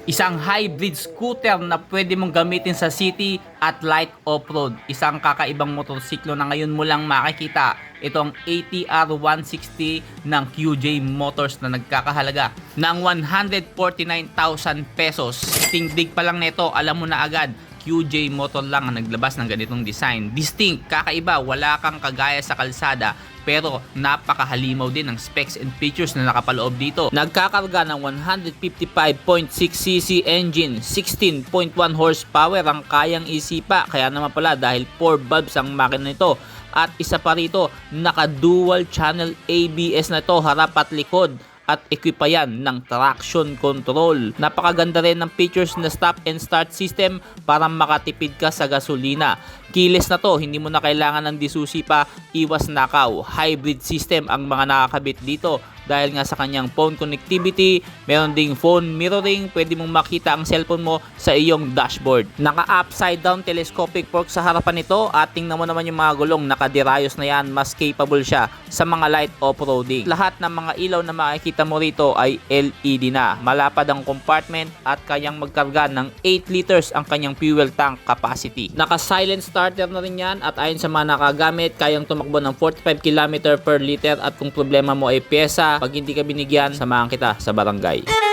Isang hybrid scooter na pwede mong gamitin sa city at light off-road. Isang kakaibang motorsiklo na ngayon mo lang makikita. Itong ATR 160 ng QJ Motors na nagkakahalaga ng 149,000 pesos. Tindig pa lang nito, alam mo na agad, QJ Motor lang ang naglabas ng ganitong design. Distinct, kakaiba, wala kang kagaya sa kalsada, pero napakahalimaw din ng specs and features na nakapaloob dito. Nagkakarga ng 155.6cc engine, 16.1 horsepower ang kayang isipa. Kaya naman pala dahil 4 valves ang makina nito. At isa pa rito, naka dual channel ABS na to, harap at likod. At equipa yan ng traction control. Napakaganda rin ng features na stop and start system para makatipid ka sa gasolina. Keyless na to, hindi mo na kailangan ng disusi pa, iwas nakaw. Hybrid system ang mga nakakabit dito dahil nga sa kanyang phone connectivity, meron ding phone mirroring, pwede mong makita ang cellphone mo sa iyong dashboard. Naka upside down telescopic fork sa harapan nito at tingnan mo naman yung mga gulong, nakadirayos na yan, mas capable siya sa mga light off-roading. Lahat ng mga ilaw na makikita mo rito ay LED na. Malapad ang compartment at kayang magkarga ng 8 liters ang kanyang fuel tank capacity. Naka silent starter na rin yan at ayon sa mga nakagamit, kayang tumakbo ng 45 km per liter at kung problema mo ay pyesa, pag hindi ka binigyan, samahan kita sa barangay.